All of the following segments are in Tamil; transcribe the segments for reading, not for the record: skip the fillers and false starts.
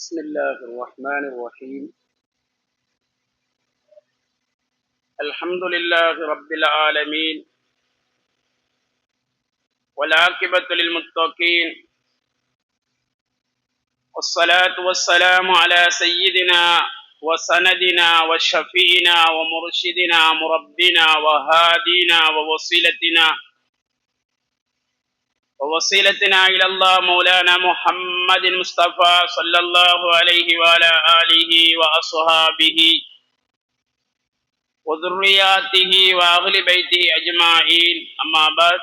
بسم الله الرحمن الرحيم. الحمد لله رب العالمين، والعاقبة للمتقين، والصلاة والسلام على سيدنا وسندنا وشفينا ومرشدنا مربنا وهادينا ووصيلتنا إلى الله مولانا محمد المصطفى صلى الله عليه وعلى آله وأصحابه وذرياته وأهل بيته أجمعين، أما بعد،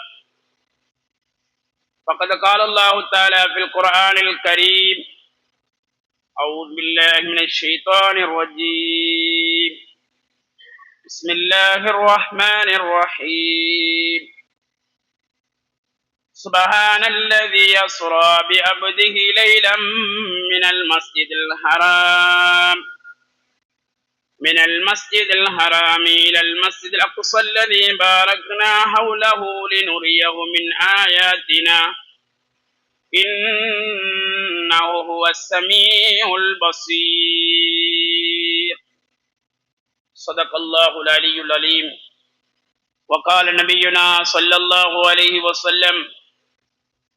فقد قال الله تعالى في القرآن الكريم: أعوذ بالله من الشيطان الرجيم، بسم الله الرحمن الرحيم. سبحان الذي أسرى بعبده ليلا من المسجد الحرام إلى المسجد الأقصى الذي باركنا حوله لنريه من آياتنا إنه هو السميع البصير. صدق الله العلي العليم. وقال نبينا صلى الله عليه وسلم: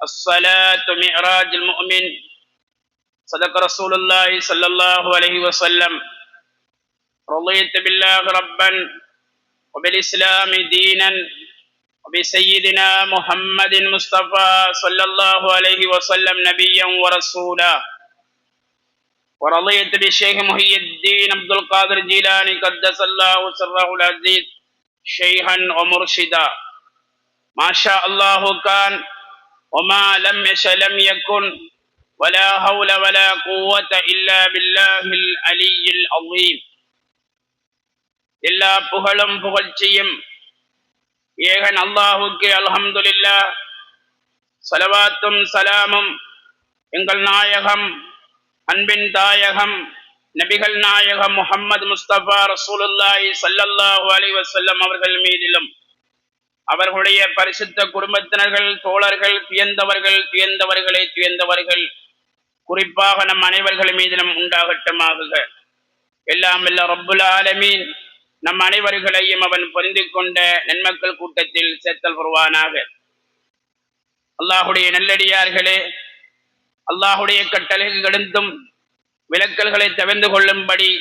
الصلاة معراج المؤمن. صدق رسول الله صلى الله عليه وسلم. رضيت بالله ربا وبالإسلام دينا وبسيدنا محمد مصطفى صلى الله عليه وسلم نبيا ورسولا، ورضيت بالشيخ محي الدين عبد القادر الجيلاني قدس الله سره العزيز شيخا ومرشدا. ما شاء الله كان، وما لم يشأ لم يكن، ولا حول ولا قوة إلا بالله العلي العظيم. எல்லா புகழும் புகழ்ச்சியும் ஏகன் அல்லாஹுக்கு அல்ஹம்துலில்லாஹ். ஸலவாத்தும் சலாமும் எங்கள் நாயகம், அன்பின் தாயகம், நபிகள் நாயகம் முஹம்மது முஸ்தபா ரசூலுல்லாஹி ஸல்லல்லாஹு அலைஹி வஸல்லம் அவர்கள் மீதிலும், அவர்களுடைய பரிசுத்த குடும்பத்தினர்கள், தோழர்கள், துயர்ந்தவர்கள் குறிப்பாக நம் அனைவர்கள் மீதிலும் உண்டாகட்டுமாக. எல்லாம் வல்ல ரப்புல் ஆலமீன் நம் அனைவர்களையும் அவன் பொருந்தி கொண்ட நன்மக்கள் கூட்டத்தில் சேர்த்தல் வருவானாக. அல்லாஹுடைய நல்லடியார்களே, அல்லாஹுடைய கட்டளைகளிலிருந்தும் விலக்கல்களை தவிர்த்து கொள்ளும்படி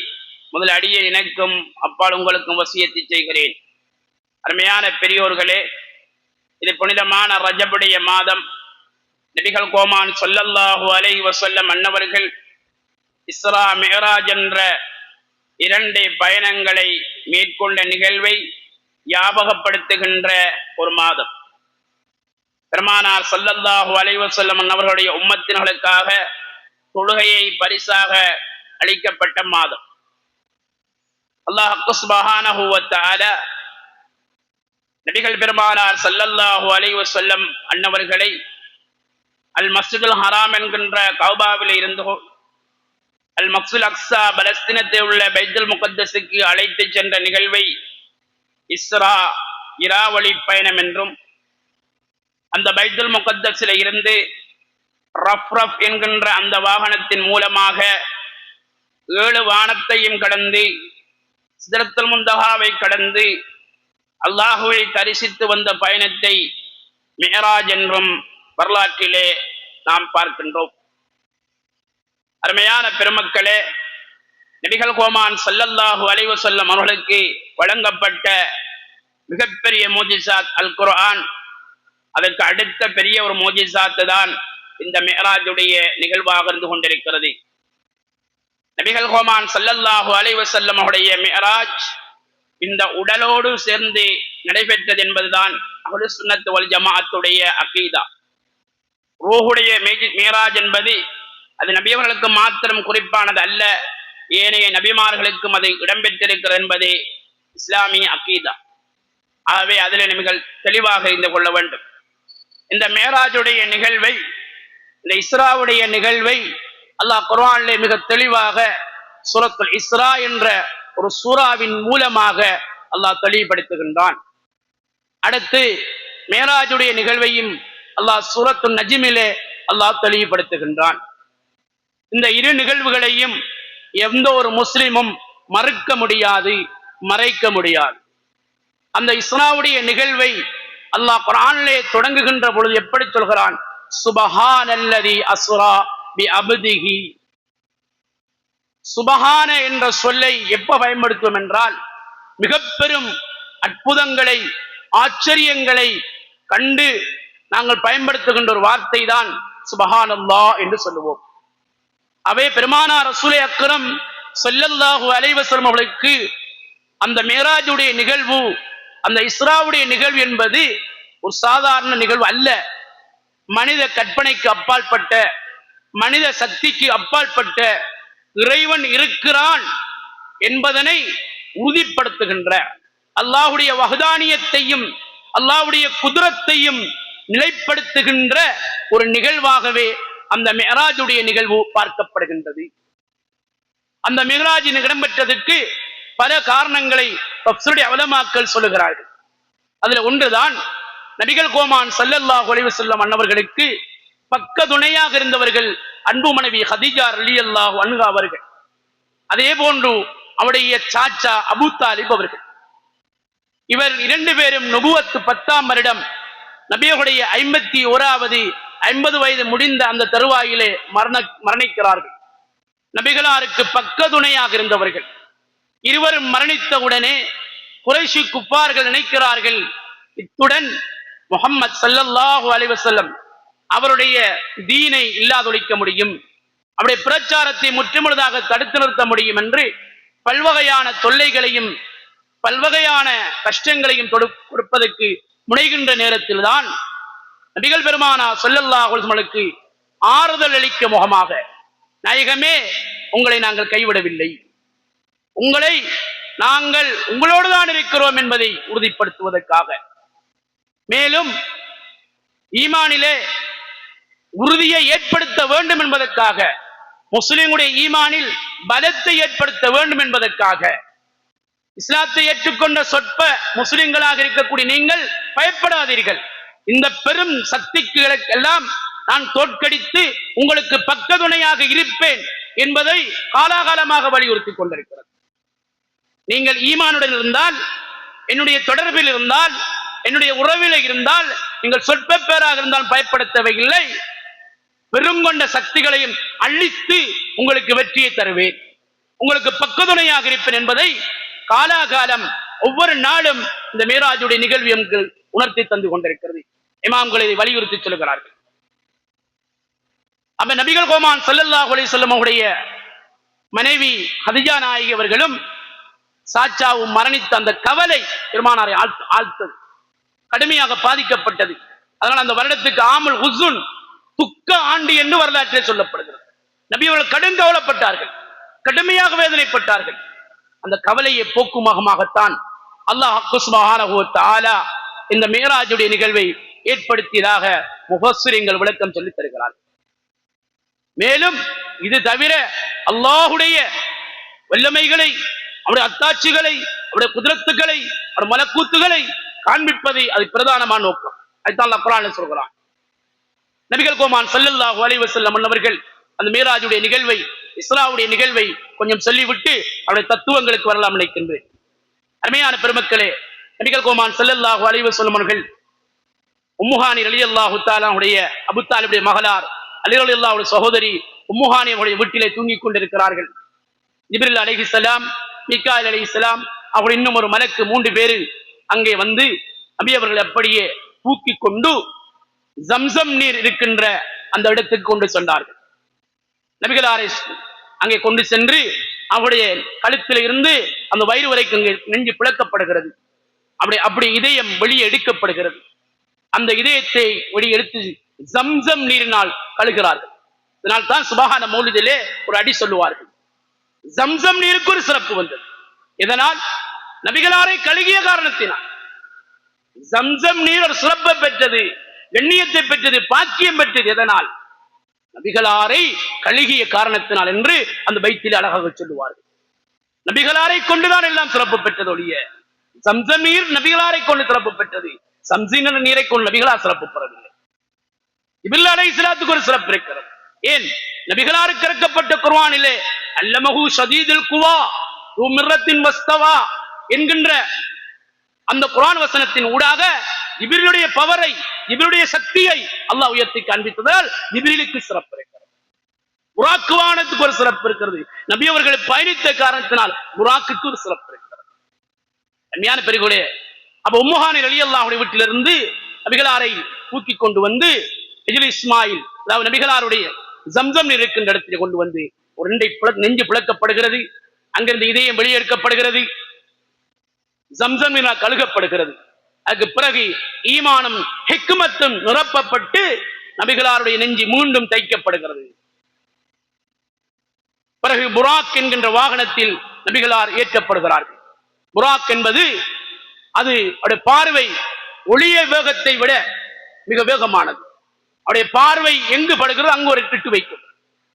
முதல் அடியை எனக்கும் அப்பால் உங்களுக்கும் வசியத்தை செய்கிறேன். அருமையான பெரியோர்களே, இது புனிதமான ரஜபுடைய மாதம். நபிகள் கோமான் ஸல்லல்லாஹு அலைஹி வஸல்லம் அன்னவர்கள் இஸ்ரா மிஅராஜ் என்ற இரண்டு பயணங்களை மேற்கொண்ட நிகழ்வை ஞாபகப்படுத்துகின்ற ஒரு மாதம். பெருமானார் ஸல்லல்லாஹு அலைஹி வஸல்லம் அவர்களுடைய உம்மத்தினர்களுக்காக தொழுகையை பரிசாக அளிக்கப்பட்ட மாதம். அல்லாஹ் சுப்ஹானஹு வ தஆலா நபிகள் பெருமானார் ஸல்லல்லாஹு அலைஹி வஸல்லம் அன்னவர்களை அல் மஸ்ஜிதுல் ஹராம் என்கின்ற கஅபாவில் இருந்து அல் மஸ்ஜிதுல் அக்ஸா பலஸ்தீனத்தில் உள்ள பைத்துல் முகத்தஸுக்கு அழைத்து சென்ற நிகழ்வை இஸ்ரா இராவழி பயணம் என்றும், அந்த பைத்துல் முகத்தஸில் இருந்து ரஃப் என்கின்ற அந்த வாகனத்தின் மூலமாக 7 வானத்தையும் கடந்து சிதறத்துல் முன்தஹாவை கடந்து அல்லாஹுவை தரிசித்து வந்த பயணத்தை மிஅராஜ் என்றும் வரலாற்றிலே நாம் பார்க்கின்றோம். அருமையான பெருமக்களே, நபிகள் கோமான் ஸல்லல்லாஹு அலைஹி வஸல்லம் அவர்களுக்கு வழங்கப்பட்ட மிகப்பெரிய மோஜிசாத் அல் குர்ஆன். அதற்கு அடுத்த பெரிய ஒரு மோஜிசாத்து தான் இந்த மிஅராஜுடைய நிகழ்வாக இருந்து கொண்டிருக்கிறது. நபிகள் கோமான் ஸல்லல்லாஹு அலைஹி வஸல்லம் அவருடைய மிஅராஜ் இந்த உடலோடு சேர்ந்து நடைபெற்றது என்பதுதான் அஹ்லுஸ் சுன்னத் வல் ஜமாஅத்துடைய அகீதா. ரூஹுடைய மிஅராஜ் என்பது அது நபியவர்களுக்கு மாத்திரம் குறிப்பானது அல்ல, ஏனைய நபிமார்களுக்கும் அது இடம்பெற்றிருக்கிறது என்பது இஸ்லாமிய அகீதா. ஆகவே அதில் நீங்கள் தெளிவாக இருந்து கொள்ள வேண்டும். இந்த மிஅராஜுடைய நிகழ்வை, இந்த இஸ்ராவுடைய நிகழ்வை அல்லாஹ் குர்ஆனிலே மிக தெளிவாக சூரத்துல் இஸ்ரா என்ற ஒரு சூறாவின் மூலமாக அல்லாஹ் தெளிவுபடுத்துகின்றான். அடுத்து மிஅராஜுடைய நிகழ்வையும் அல்லாஹ் சூரத்துன் நஜ்மிலே அல்லாஹ் தெளிவுபடுத்துகின்றான். இந்த இரு நிகழ்வுகளையும் எந்த ஒரு முஸ்லிமும் மறுக்க முடியாது, மறைக்க முடியாது. அந்த இஸ்ராவுடைய நிகழ்வை அல்லாஹ் குர்ஆனிலே தொடங்குகின்ற பொழுது எப்படி சொல்கிறான்? சுபஹானல்லதி அஸ்ரா பி அப்திஹி. சுபஹான என்ற சொல்லை எப்ப பயன்படுத்துவோம் என்றால், மிக பெரும் அற்புதங்களை, ஆச்சரியங்களை கண்டு நாங்கள் பயன்படுத்துகின்ற ஒரு வார்த்தை தான் சுபஹானல்லாஹ் என்று சொல்லுவோம். அவே பெருமானார் ரசூலே அக்ரம் ஸல்லல்லாஹு அலைஹி வஸல்லம் அவர்களுக்கு அந்த மேராஜுடைய நிகழ்வு, அந்த இஸ்ராவுடைய நிகழ்வு என்பது ஒரு சாதாரண நிகழ்வு அல்ல. மனித கற்பனைக்கு அப்பாற்பட்ட, மனித சக்திக்கு அப்பாற்பட்ட இறைவன் இருக்கிறான் என்பதனை உறுதிப்படுத்துகின்ற, அல்லாஹ்வுடைய வஹ்தானியத்தையும் அல்லாஹ்வுடைய குத்ரத்தையும் நிலைப்படுத்துகின்ற ஒரு நிகழ்வாகவே அந்த மிஅராஜுடைய நிகழ்வு பார்க்கப்படுகின்றது. அந்த மிஅராஜ் இடம்பெற்றதற்கு பல காரணங்களை தஃப்ஸீருடைய உலமாக்கள் சொல்லுகிறார்கள். அதுல ஒன்றுதான், நபிகள் கோமான் ஸல்லல்லாஹு அலைஹி வஸல்லம் அன்னவர்களுக்கு பக்க துணையாக இருந்தவர்கள் அன்பு மனைவி ஹதீஜா ரலியல்லாஹு அன்ஹா அவர்கள். அதே போன்று அவருடைய சாச்சா அபூ தாலிப் அவர்கள். இவர் இரண்டு பேரும் நுபுவத் 10ஆம் வருடம் நபியுடைய 51வது 50 வயது முடிந்த அந்த தருவாயிலே மரணிக்கிறார்கள். நபிகளாருக்கு பக்க துணையாக இருந்தவர்கள். இருவரும் மரணித்தவுடனே குறைஷி குஃபார்கள் நினைக்கிறார்கள், இத்துடன் முஹம்மது ஸல்லல்லாஹு அலைஹி வஸல்லம் அவருடைய தீனை இல்லாதொழிக்க முடியும், அவருடைய பிரச்சாரத்தை முற்றுமுழுதாக தடுத்து நிறுத்த முடியும் என்று பல்வகையான தொல்லைகளையும் பல்வகையான கஷ்டங்களையும் கொடுப்பதற்கு முனைகின்ற நேரத்தில் தான் நபிகள் பெருமானா ஸல்லல்லாஹு அலைஹி வஸல்லுக்கு ஆறுதல் அளிக்க முகமாக, நாயகமே உங்களை நாங்கள் கைவிடவில்லை, உங்களை நாங்கள் உங்களோடு தான் இருக்கிறோம் என்பதை உறுதிப்படுத்துவதற்காக, மேலும் ஈமானிலே உறுதியை ஏற்படுத்த வேண்டும் என்பதற்காக, முஸ்லிமுடைய ஈமானில் பலத்தை ஏற்படுத்த வேண்டும் என்பதற்காக, இஸ்லாத்தை ஏற்றுக்கொண்ட சொற்ப முஸ்லிம்களாக இருக்கக்கூடிய நீங்கள் பயப்படாதீர்கள், இந்த பெரும் சக்திகளுக்கெல்லாம் நான் தோற்கடித்து உங்களுக்கு பக்கத்துணையாக இருப்பேன் என்பதை காலாகாலமாக வலியுறுத்தி கொண்டிருக்கிறது. நீங்கள் ஈமானுடன் இருந்தால், என்னுடைய தொடர்பில் இருந்தால், என்னுடைய உறவில் இருந்தால், நீங்கள் சொற்ப பேராக இருந்தால் பயப்பட தேவையில்லை, பெருங்கொண்ட சக்திகளையும் அழித்து உங்களுக்கு வெற்றியை தருவேன், உங்களுக்கு பக்கத்துணையாக இருப்பேன் என்பதை காலாகாலம் ஒவ்வொரு நாளும் இந்த மேராஜுடைய நிகழ்வு எங்களுக்கு உணர்த்தி தந்து கொண்டிருக்கிறது. இமாம்களை வலியுறுத்தி சொல்கிறார்கள். அப்ப நபிகள் கோமான் ஸல்லல்லாஹு அலைஹி வஸல்லம் அவருடைய மனைவி ஹதீஜா நாயகி அவர்களும் சாச்சாவும் மரணித்த அந்த கவலை பெருமானாரை ஆழ்த்தது, கடுமையாக பாதிக்கப்பட்டது. அதனால் அந்த வருடத்துக்கு ஆமுல் ஹுஸ்ன், துக்க ஆண்டு என்று வரலாற்றிலே சொல்லப்படுகிறது. நபி அவர்கள் கடும் கவலைப்பட்டார்கள், கடுமையாக வேதனைப்பட்டார்கள். அந்த கவலையை போக்கும் முகமாகத்தான் அல்லாஹ் சுப்ஹானஹு வ தஆலா இந்த மிஅராஜுடைய நிகழ்வை ஏற்படுத்தியதாக முஃபஸ்ஸிரீன்கள் விளக்கம் சொல்லித் தருகிறார்கள். மேலும் இது தவிர அல்லாஹுடைய வல்லமைகளை, அவருடைய அத்தாட்சிகளை, அவருடைய குதிரத்துகளை, அவருடைய மலக்கூத்துகளை காண்பிப்பதை அது பிரதானமான நோக்கம். அதுதான் அல்லாஹ் குர்ஆனில் சொல்கிறான். நபிகள் கோமான் ஸல்லல்லாஹு அலைஹி வஸல்லம் அவர்கள் அந்த மிஅராஜுடைய நிகழ்வை, இஸ்ராவுடைய நிகழ்வை கொஞ்சம் சொல்லிவிட்டு அவருடைய தத்துவங்களுக்கு வரலாம் நினைக்கின்றேன். அருமையான பெருமக்களே, நபிகள் கோமான் ஸல்லல்லாஹு அலைஹி வஸல்லம் அவர்கள் உம்முஹானி ரலியல்லாஹு தஆலாவுடைய அபூ தாலிபுடைய மகளார் அலி ரலியல்லாஹு சகோதரி உம்முஹானி அவருடைய வீட்டிலே தூங்கிக் கொண்டிருக்கிறார்கள். ஜிப்ரீல் அலைஹிஸ்ஸலாம், மீகாயில் அலைஹிஸ்ஸலாம், அவர் இன்னும் ஒரு மலக்கு 3 பேரு அங்கே வந்து நபி அவர்கள் அப்படியே தூக்கி கொண்டு ஜம்சம் நீர் இருக்கின்ற அந்த இடத்துக்கு கொண்டு சென்றார்கள். நபிகளாரை அங்கே கொண்டு சென்று அவருடைய கழுத்தில் இருந்து அந்த வயிறு வரைக்கும் நெஞ்சு பிளக்கப்படுகிறது. அப்படி இதயம் வெளியே எடுக்கப்படுகிறது. அந்த இதயத்தை வெளியே எடுத்து ஜம்சம் நீரினால் கழுகிறார்கள். இதனால் தான் சுபஹான மௌலிதிலே ஒரு அடி சொல்லுவார்கள். ஜம்சம் நீருக்கு ஒரு சிறப்பு வந்தது. இதனால் நபிகளாரை கழுகிய காரணத்தினால் ஜம்சம் நீர் ஒரு சிறப்பை பெற்றது, கண்ணியத்தை பெற்றது, பாக்கியம் பெற்றது. எதனால்? நபிகளாரை கழுகிய காரணத்தினால் என்று அந்த பைத்திலே அழகாக சொல்லுவார்கள். நபிகளாரை கொண்டுதான் எல்லாம் சிறப்பு பெற்றது ஒழிய ஜம்சம் நீர் நபிகளாரை கொண்டு சிறப்பு பெற்றது, சம்சீன நீரை கொண்டு நபிகளார் சிறப்பு பெறவில்லை. ஜிப்ரீல் அலைஹிஸ்ஸலாத்துக்கு ஒரு சிறப்பு இருக்கிறது. ஏன்? நபிகளாருக்கு இறக்கப்பட்ட குர்ஆனிலே அல்லமஹு ஷதீதுல் குவா து மிர்ரத்தின் வஸ்தவா என்கின்ற அந்த குர்ஆன் வசனத்தின் ஊடாக ஜிப்ரீலுடைய பவரை, ஜிப்ரீலுடைய சக்தியை அல்லாஹ் உயர்த்தி காண்பித்ததால் ஜிப்ரீலுக்கு சிறப்பு இருக்கிறது. புராக்கு வாகனத்துக்கு ஒரு சிறப்பு இருக்கிறது. நபி அவர்களை பயணித்த காரணத்தினால் புராக்குக்கு ஒரு சிறப்பு இருக்கிறது. அன்மையான பெருகுகளே, அப்ப உம்முஹானி ரலியல்லாஹு வீட்டிலிருந்து நபிகளாரை தூக்கி கொண்டு வந்து ஹிஜ்ரி இஸ்மாயில், அதாவது நபிகளாருடைய ஜம்சம் இருக்கின்ற இடத்தில் கொண்டு வந்து ஒரு நெஞ்சு பிளக்கப்படுகிறது. அங்கிருந்து இதயம் வெளியெடுக்கப்படுகிறது. ஜம்சம் கழுகப்படுகிறது. அதுக்கு பிறகு ஈமானும் ஹிக்மத்தும் நிரப்பப்பட்டு நபிகளாருடைய நெஞ்சு மீண்டும் தைக்கப்படுகிறது. பிறகு புராக் என்கின்ற வாகனத்தில் நபிகளார் ஏற்றப்படுகிறார்கள். புராக் என்பது அது அவருடைய பார்வை ஒளிய வேகத்தை விட மிக வேகமானது. அவருடைய பார்வை எங்கு படுகிறதோ அங்கு ஒரு திட்டு வைக்கும்.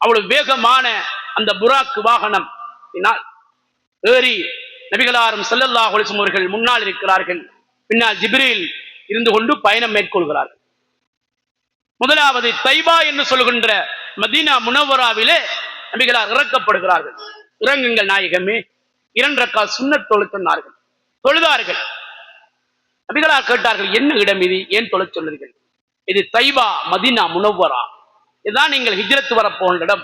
அவ்வளவு வேகமான அந்த புராக் வாகனம் ஏறி நபிகளாரும் ஸல்லல்லாஹு அலைஹி வஸல்லம் அவர்கள் முன்னால் இருக்கிறார்கள். பின்னால் ஜிப்ரீல் இருந்து கொண்டு பயணம் மேற்கொள்கிறார்கள். முதலாவது தைபா என்று சொல்கின்ற மதீனா முனவராவிலே நபிகளார் இறக்கப்படுகிறார்கள். இறங்குங்கள் நாயகமே, 2 ரக்காத் சுன்னத் தொழச் சொன்னார்கள். தொழுதார்கள். நபிகளார் கேட்டார்கள், என்ன இடம் இது, ஏன் தொழச் சொல்லுங்கள்? இது தைபா மதீனா முனவ்வரா, இதுதான் நீங்கள் ஹிஜ்ரத் வரப்போன்ற இடம்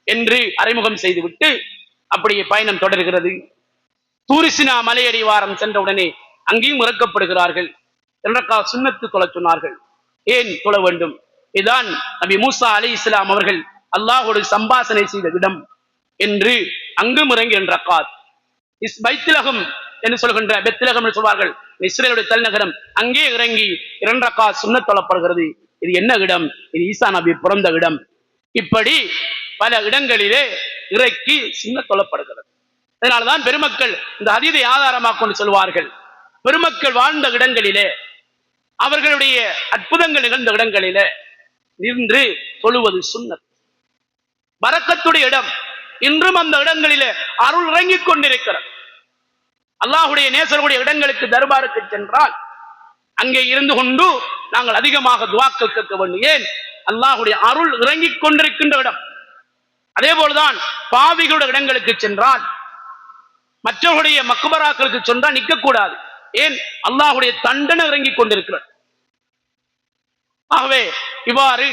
என்று அறிமுகம் செய்துவிட்டு அப்படியே பயணம் தொடர்கிறது. தூரிசினா மலையடிவாரம் சென்றவுடனே அங்கேயும் இறக்கப்படுகிறார்கள். 2 ரக்காத் சுன்னத்து தொழச் சொன்னார்கள். ஏன் தொழ வேண்டும்? இதுதான் நபி மூசா அலைஹிஸ்ஸலாம் அவர்கள் அல்லாஹ்வோடு சம்பாஷணை செய்த இடம் என்று அங்கும் இறங்கி 2 ரக்காத். பைத்துலகம் என்று சொல்கின்ற பெத்லகம் என்று சொல்வார்கள், இஸ்ரேலுடைய தலைநகரம், அங்கே இறங்கி 2 ரக்காத் சுன்னத் தொழப்படுகிறது. இது என்ன இடம்? இது ஈசா நபி பிறந்த இடம். இப்படி பல இடங்களிலே இறக்கி சுன்னத் தொழப்படுகிறது. அதனால்தான் பெருமக்கள் இந்த ஹதீஸை ஆதாரமாக கொண்டு சொல்வார்கள், பெருமக்கள் வாழ்ந்த இடங்களிலே, அவர்களுடைய அற்புதங்கள் நிகழ்ந்த இடங்களிலே நின்று தொழுவது சுன்னத், பரக்கத்துடைய இடம். இன்றும் அந்த இடங்களிலே அருள் இறங்கிக் கொண்டிருக்கிறது. அல்லாஹுடைய நேசருடைய இடங்களுக்கு, தர்பாருக்கு சென்றால் அங்கே இருந்து கொண்டு நாங்கள் அதிகமாக துஆக்கள் கேட்க வேண்டும். ஏன்? அல்லாஹுடைய அருள் இறங்கிக் கொண்டிருக்கின்ற இடம். அதே போலதான் பாவிகளுடைய இடங்களுக்கு சென்றால், மற்றவர்களுடைய மக்பராக்களுக்கு சென்றால் நிற்கக்கூடாது. ஏன்? அல்லாஹுடைய தண்டனை இறங்கிக் கொண்டிருக்கிறது. ஆகவே இவ்வாறு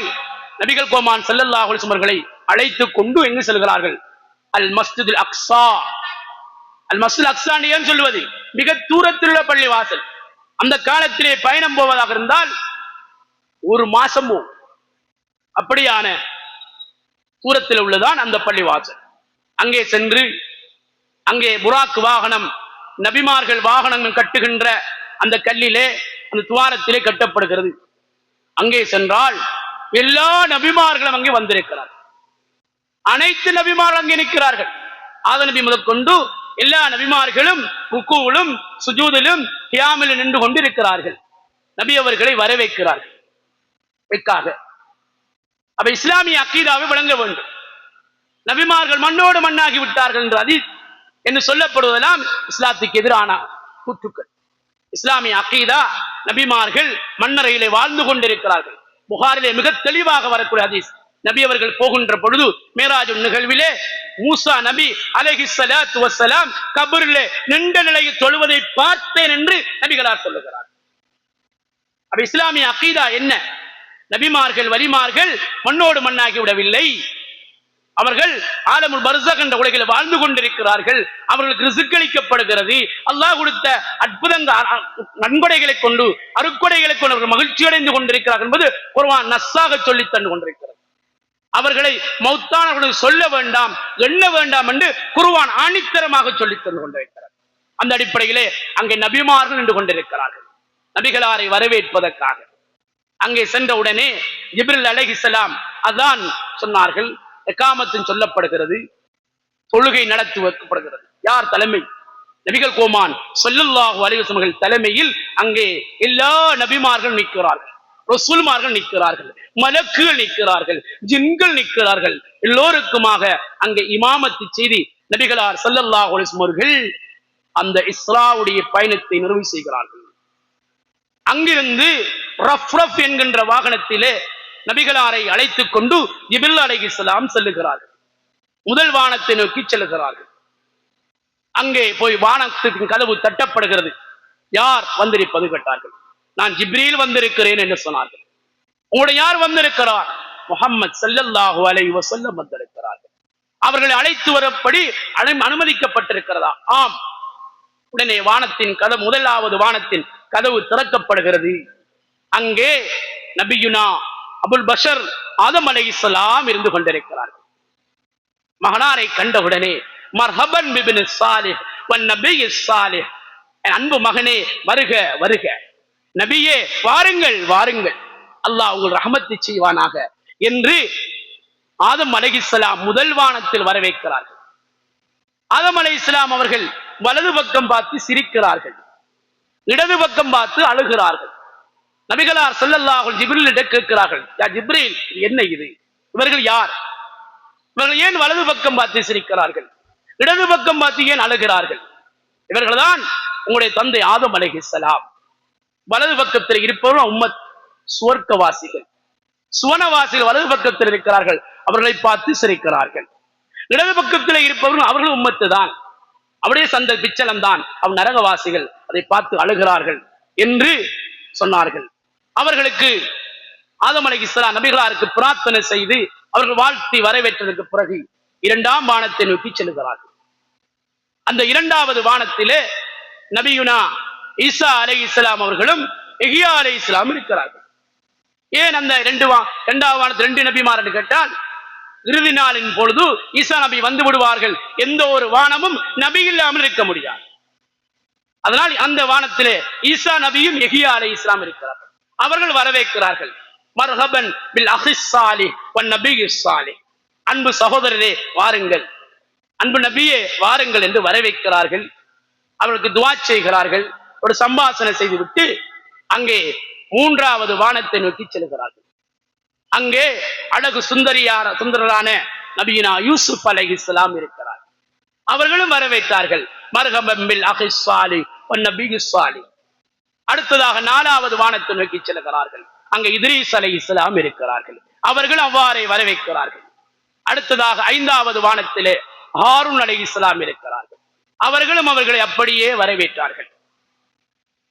நபிகள் கோமான் ஸல்லல்லாஹு அலைஹி வஸல்லம் அவர்களை அழைத்துக் கொண்டு எங்கு செல்கிறார்கள்? அல் மஸ்ஜிதுல் அக்ஸா. அல் மஸ்ஜிதுல் அக்ஸா ஏன் சொல்லுவது? மிக தூரத்தில் உள்ள பள்ளி வாசல். அந்த காலத்திலே பயணம் போவதாக இருந்தால் 1 மாசம் போகும். அப்படியான தூரத்தில் உள்ளதான் அந்த பள்ளி வாசல். அங்கே சென்று அங்கே புராக் வாகனம், நபிமார்கள் வாகனங்கள் கட்டுகின்ற அந்த கல்லிலே, அந்த துவாரத்திலே கட்டப்படுகிறது. அங்கே சென்றால் எல்லா நபிமார்களும் அங்கே வந்திருக்கிறார்கள். அனைத்து நபிமார்கள் அங்கே நிற்கிறார்கள். ஆதம் நபி முதற்கொண்டு எல்லா நபிமார்களும் ருக்கூவிலும் சுஜூதிலும் கியாமிலும் நின்று கொண்டிருக்கிறார்கள். நபி அவர்களை வரவேற்கிறார்கள். அப்ப இஸ்லாமிய அக்கீதாவை வழங்க வேண்டும். நபிமார்கள் மண்ணோடு மண்ணாகி விட்டார்கள் என்ற ஹதீஸ் என்று சொல்லப்படுவதெல்லாம் இஸ்லாத்துக்கு எதிரான கூற்றுக்கள். இஸ்லாமிய அக்கீதா, நபிமார்கள் மண்ணறையிலே வாழ்ந்து கொண்டிருக்கிறார்கள். புகாரிலே மிக தெளிவாக வரக்கூடிய ஹதீஸ், நபி அவர்கள் போகின்ற பொழுது மேராஜ் நிகழ்விலே மூசா நபி அலைஹிஸ்ஸலாத்து வஸ்ஸலாம் கபரிலே நின்ற நிலையில் தொழுவதை பார்த்தேன் என்று நபிகளார் சொல்லுகிறார். அப்ப இஸ்லாமிய அக்கீதா என்ன? நபிமார்கள் வலிமார்கள் மண்ணோடு மண்ணாகி விடவில்லை. அவர்கள் ஆலமுல் பர்ஸக் என்ற உலகில் வாழ்ந்து கொண்டிருக்கிறார்கள். அவர்களுக்கு ரிஸ்க் அளிக்கப்படுகிறது. அல்லாஹ் கொடுத்த அற்புதங்கள் நன்கொடைகளை கொண்டு, அருக்கொடைகளை கொண்டு அவர்கள் மகிழ்ச்சி அடைந்து கொண்டிருக்கிறார்கள் என்பது குர்ஆன் நஸ்ஸாக சொல்லி தந்து கொண்டிருக்கிறது. அவர்களை மௌத்தானவர்களுக்கு சொல்ல வேண்டாம், எண்ண வேண்டாம் என்று குர்ஆன் ஆணித்தரமாக சொல்லி தந்து கொண்டிருக்கிறார். அந்த அடிப்படையிலே அங்கே நபிமார்கள் நின்று கொண்டிருக்கிறார்கள். நபிகளாரை வரவேற்பதற்காக அங்கே சென்ற உடனே ஜிப்ரீல் அலைஹிஸ்ஸலாம் அதான் சொன்னார்கள். இகாமத்தின் சொல்லப்படுகிறது, தொழுகை நடத்தி வைக்கப்படுகிறது. யார் தலைமை? நபிகள் கோமான் ஸல்லல்லாஹு அலைஹி வஸல்லம் தலைமையில் அங்கே எல்லா நபிமார்கள் நிற்கிறார்கள், ரசூல்மார்கள் நிற்கிறார்கள், மலக்குகள் நிற்கிறார்கள், ஜின்கள் நிற்கிறார்கள். எல்லோருக்குமாக அங்கே இமாமத்து செய்தி நபிகளார் ஸல்லல்லாஹு அலைஹி வஸல்லம் அவர்கள் அந்த இஸ்ராவுடைய பயணத்தை நிறைவு செய்கிறார்கள். அங்கிருந்து ரஃப் என்கின்ற வாகனத்திலே நபிகளாரை அழைத்துக் கொண்டு ஜிப்ரீல் அலைஹிஸ்ஸலாம் செல்லுகிறார்கள். முதல் வானத்தை நோக்கி செல்லுகிறார்கள். அங்கே போய் வானத்தின் கதவு தட்டப்படுகிறது. யார் வந்திருப்பது கேட்டார்கள். நான் ஜிப்ரீல் வந்திருக்கிறேன் என்று சொன்னார்கள். உங்களுடைய யார் வந்திருக்கிறார்? முஹம்மது ஸல்லல்லாஹு அலைஹி வஸல்லம் வந்திருக்கிறார்கள். அவர்களை அழைத்து வரப்படி அனுமதிக்கப்பட்டிருக்கிறதா? ஆம். உடனே வானத்தின் கதவு, முதலாவது வானத்தின் கதவு திறக்கப்படுகிறது. அங்கே நபியுனா அபுல் பஷர் ஆதம் அலைஹிஸ்ஸலாம் இருந்து கொண்டிருக்கிறார்கள். மகனாரை கண்டவுடனே மர்ஹபன் பிபின் சாலிஹ் வன் நபி சாலிஹ், அன்பு மகனே வருக வருக, நபியே வாருங்கள் வாருங்கள், அல்லாஹ் உங்கள் ரஹமத்தை செய்வானாக என்று ஆதம் அலைஹிஸ்ஸலாம் முதல் வானத்தில் வரவேற்கிறார்கள். ஆதம் அலைஹிஸ்ஸலாம் அவர்கள் வலது பக்கம் பார்த்து சிரிக்கிறார்கள், இடது பக்கம் பார்த்து அழுகிறார்கள். நபிகளார் ஸல்லல்லாஹு அலைஹி ஜிப்ரீலிடம் கேட்கிறார்கள், யா ஜிப்ரீல், என்ன இது? இவர்கள் யார்? இவர்கள் ஏன் வலது பக்கம் பார்த்து சிரிக்கிறார்கள், இடது பக்கம் பார்த்து ஏன் அழுகிறார்கள்? இவர்கள்தான் உங்களுடைய தந்தை ஆதம் அலைஹிஸ்ஸலாம். வலது பக்கத்தில் இருப்பவர்கள் உம்மத் சுவர்க்கவாசிகள், சுவனவாசிகள் வலது பக்கத்தில் இருக்கிறார்கள், அவர்களை பார்த்து சிரிக்கிறார்கள். இடது பக்கத்தில் இருப்பவர்கள் அவர்கள் உம்மத்து தான், அவருடைய சந்த பிச்சலம் தான், அவன் நரகவாசிகள், அதை பார்த்து அழுகிறார்கள் என்று சொன்னார்கள். அவர்களுக்கு ஆதம் அலைஹிஸ்ஸலாம் நபிகளாருக்கு பிரார்த்தனை செய்து அவர்கள் வாழ்த்தி வரவேற்றதற்கு பிறகு இரண்டாம் வானத்தை நோக்கி செல்கிறார்கள். அந்த இரண்டாவது வானத்திலே நபியுனா ஈசா அலைஹிஸ்ஸலாம் அவர்களும் யஹ்யா அலைஹிஸ்ஸலாம் இருக்கிறார்கள். ஏன் அந்த இரண்டாவது வானத்தில் ரெண்டு நபிமார் என்று கேட்டால், இறுதி நாளின் பொழுது ஈசா நபி வந்து விடுவார்கள், எந்த ஒரு வானமும் நபி இல்லாமல் இருக்க முடியாது. அதனால் அந்த வானத்திலே ஈசா நபியும் யஹ்யா அலைஹிஸ்ஸலாம் இருக்கிறார்கள். அவர்கள் வரவேற்கிறார்கள். மர்ஹபன் பில் அஹிஸ் ஸாலிஹ் வன் நபியிஸ் ஸாலிஹ், அன்பு சகோதரரே வாருங்கள், அன்பு நபியே வாருங்கள் என்று வரவேற்கிறார்கள். அவர்களுக்கு துஆ செய்கிறார்கள். ஒரு சம்பாஷணை செய்துவிட்டு அங்கே மூன்றாவது வானத்தை நோக்கி செல்கிறார்கள். அங்கே அழகு சுந்தரரான நபியினா யூசுப் அலைஹிஸ்ஸலாம் இருக்கிறார். அவர்களும் வரவேற்றார்கள். மர்ஹபன் பில் அஹிஸ் ஸாலிஹ் வன் நபியிஸ் ஸாலிஹ். அடுத்ததாக நாலாவது வானத்தை நோக்கி செல்கிறார்கள். அங்கே இத்ரீஸ் அலைஹிஸ்ஸலாம் இருக்கிறார்கள். அவர்கள் அவ்வாறே வரவேற்கிறார்கள். அடுத்ததாக ஐந்தாவது வானத்திலே ஹாரூன் அலைஹிஸ்ஸலாம் இருக்கிறார்கள். அவர்களும் அவர்களை அப்படியே வரவேற்றார்கள்.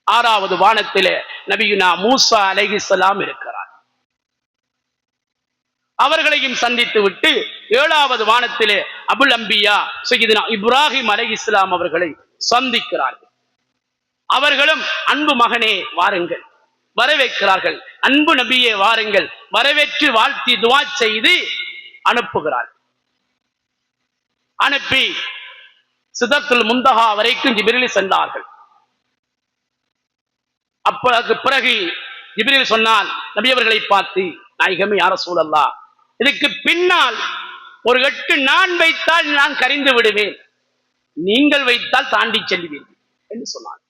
ஆறாவது வானத்திலே நபியுனா மூசா அலைஹிஸ்ஸலாம் இருக்கிறார். அவர்களையும் சந்தித்து விட்டு ஏழாவது வானத்திலே அபுல் அம்பியா சய்யிதுனா இப்ராஹிம் அலைஹிஸ்ஸலாம் அவர்களை சந்திக்கிறார்கள். அவர்களும் அன்பு மகனே வாருங்கள் வரவேற்கிறார்கள். அன்பு நபியே வாருங்கள் வரவேற்று வாழ்த்தி துஆ செய்து அனுப்புகிறார்கள். அனுப்பி சிதறத்துல் முந்தஹா வரைக்கும் ஜிப்ரீல் சென்றார்கள். அப்போது பிறகு ஜிப்ரீல் சொன்னால் நபி அவர்களை பார்த்து, நாயகமே யா ரசூலல்லாஹ், இதுக்கு பின்னால் ஒரு 8 நான் வைத்தால் நான் கரிந்து விடுவேன், நீங்கள் வைத்தால் தாண்டி செல்வீர்கள் என்று சொன்னார்.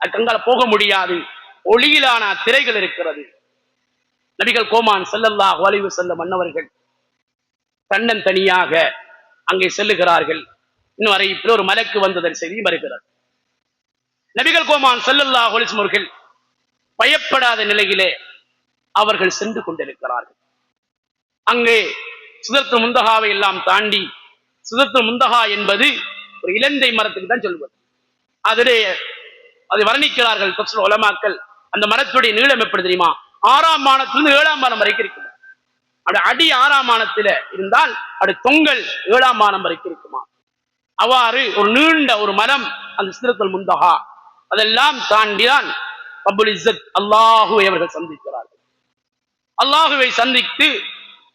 அதுக்கங்கால போக முடியாது, ஒளியிலான திரைகள் இருக்கிறது. நபிகள் கோமான் ஸல்லல்லாஹு அலைஹி வஸல்லம் அன்னவர்கள் தன்னன் தனியாக அங்கே செல்லுகிறார்கள். இன்னும் அறிவிப்பில் ஒரு மலக்கு வந்ததன் செய்தி வருகிறது. நபிகள் கோமான் ஸல்லல்லாஹு அலைஹி வஸல்லம் அவர்கள் பயப்படாத நிலையிலே அவர்கள் சென்று கொண்டிருக்கிறார்கள். அங்கே சிதறத்துல் முந்தஹாவை எல்லாம் தாண்டி, சிதறத்துல் முந்தஹா என்பது ஒரு இலந்தை மரத்துக்கு தான் சொல்வது. அதிலே அதை வர்ணிக்கிறார்கள் தஃசீர் உலமாக்கள். அந்த மரத்துடைய நீளம் எப்படி தெரியுமா? 6ஆம் வானத்திலிருந்து 7ஆம் வானம் வரைக்கும் இருக்குமா. அப்படி அடி 6ஆம் வானத்தில இருந்தால் அப்படி தொங்கல் 7ஆம் வானம் வரைக்கும் இருக்குமா. அவ்வாறு ஒரு நீண்ட ஒரு மரம் அந்த சிதறத்துல் முந்தஹா. அதெல்லாம் தாண்டிதான் ரப்புல் இஸ்ஸத் அல்லாஹுவை அவர்கள் சந்திக்கிறார்கள். அல்லாஹுவை சந்தித்து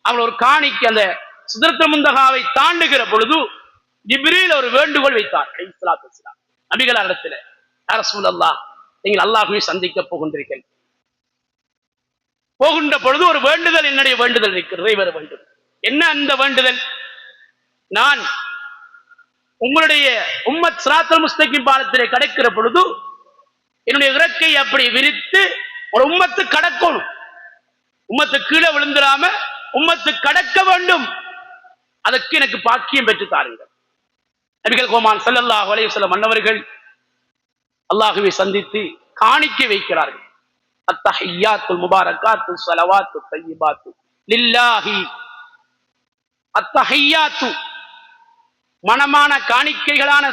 அவர்கள் ஒரு காணிக்கு அந்த சிதறத்துல் முந்தஹாவை தாண்டுகிற பொழுது ஜிப்ரீல் ஒரு வேண்டுகோள் வைத்தார் அலைஹிஸ்ஸலாத்து வஸ்ஸலாம் நபிகளாரிடத்தில். யா ரசூலல்லாஹ், நீங்கள் அல்லாஹுவை சந்திக்க போகின்றீர்கள். போகின்ற பொழுது ஒரு வேண்டுதல், என்னுடைய வேண்டுதல் இருக்கிறது, வேறு வேண்டும். என்ன அந்த வேண்டுதல்? நான் உங்களுடைய உம்மத் சிராத்துல் முஸ்தகீம் பாலத்திலே கடக்கிற பொழுது என்னுடைய இறக்கை அப்படி விரித்து ஒரு உம்மத்து கடக்கணும், உம்மத்து கீழே விழுந்துடாம உம்மத்து கடக்க வேண்டும். அதற்கு எனக்கு பாக்கியம் பெற்று தாருங்கள். நபிகள் கோமான் ஸல்லல்லாஹு அலைஹி வஸல்லம் அன்னவர்கள் அல்லாஹுவை சந்தித்து காணிக்கை வைக்கிறார்கள். அத்தஹிய்யாத்துல் முபாரகாத்து ஸலவாத்து தய்யிபாத்து லில்லாஹி. அத்தஹிய்யாத்து மனமான காணிக்கைகளான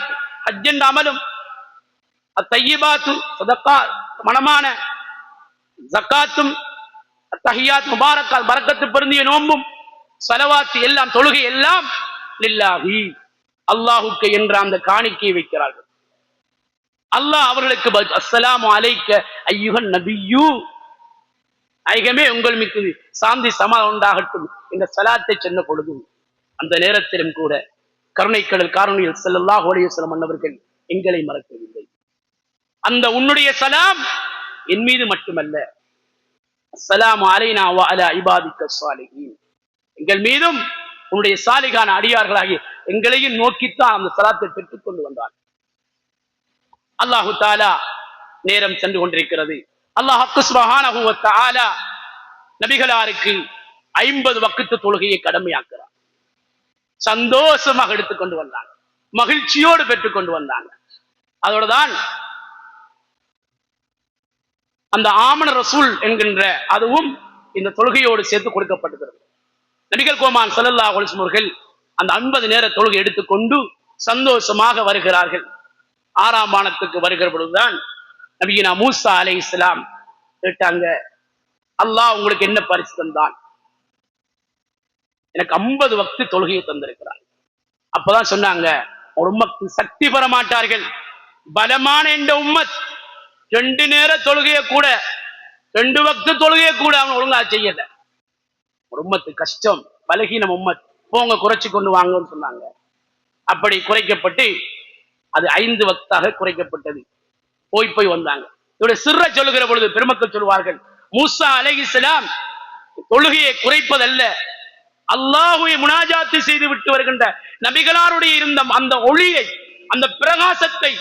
ஹஜ் என்ற அமலும், அத்தய்யிபாத்து சதகா மனமான ஜகாத்தும், அத்தஹிய்யாத் முபாரகாத் பரக்கத்து பொருந்திய நோம்பும், ஸலவாத்து எல்லாம் தொழுகை எல்லாம் லில்லாஹி அல்லாஹுக்கு என்ற அந்த காணிக்கையை வைக்கிறார்கள். அல்லாஹ் அவர்களுக்கு அஸ்ஸலாமு அலைக்க ஐயுஹன் நபியூ, ஐகமே உங்கள் மீது சாந்தி சமாதானம் உண்டாகட்டும் இந்த சலாத்தை சொன்ன பொழுது அந்த நேரத்திலும் கூட கருணைக்கடல் காரணியில் ஸல்லல்லாஹு அலைஹி வஸல்லம் அன்னவர்கள் எங்களை மறக்கவில்லை. அந்த உன்னுடைய சலாம் என் மீது மட்டுமல்ல, அஸ்ஸலாமு அலைனா வ அலா இபாதிக்க ஸாலிஹீன், எங்கள் மீதும் உன்னுடைய சாலிகான அடியார்களாகி எங்களையும் நோக்கித்தான் அந்த சலாத்தை பெற்றுக் கொண்டு வந்தார். அல்லாஹு தஆலா நேரம் சென்று கொண்டிருக்கிறது. அல்லாஹ் சுப்ஹானஹு வ தஆலா நபிகளாருக்கு 50 வக்து தொழுகையை கடமையாக்குறார். சந்தோஷமாக எடுத்துக்கொண்டு வந்தாங்க, மகிழ்ச்சியோடு பெற்றுக் கொண்டு வந்தாங்க. அதோடு தான் அந்த ஆமன ரசூல் என்கின்ற அதுவும் இந்த தொழுகையோடு சேர்த்து கொடுக்கப்பட்டிருக்கிறது. நபிகள் கோமான் ஸல்லல்லாஹு அலைஹி வஸல்லம் அவர்கள் அந்த 50 நேர தொழுகை எடுத்துக்கொண்டு சந்தோஷமாக வருகிறார்கள். 6ஆம் வானத்துக்கு வருகிற பொழுதுதான் நபியினா மூசா அலைஹிஸ்ஸலாம் கேட்டாங்க, அல்லாஹ் உங்களுக்கு என்ன பரிசு தந்தான்? எனக்கு 50 வக்து தொழுகையை தந்திருக்கிறார். அப்பதான் சொன்னாங்க, ஒரு உம்மத்து சக்தி பெற மாட்டார்கள், பலமான இந்த உம்மத் 2 நேர தொழுகையை கூட 2 வக்து தொழுகையை கூட அவன் ஒழுங்கா செய்யல. ஒரு உம்மத்து கஷ்டம், பலகீனம் உம்மத், போங்க குறைச்சு கொண்டு வாங்கன்னு சொன்னாங்க. அப்படி குறைக்கப்பட்டு அது 5 வக்தாக குறைக்கப்பட்டது. போய் வந்தாங்க. இதோட சிற சொல்லுகிற பொழுது பெருமக்கள் சொல்வார்கள், மூசா அலைஹிஸ்ஸலாம் தொழுகையை குறைப்பதல்ல, அல்லாஹ்வை முனாஜாத்து செய்து விட்டு வருகின்ற நபிகளாருடைய இருந்த அந்த ஒளியை, அந்த பிரகாசத்தை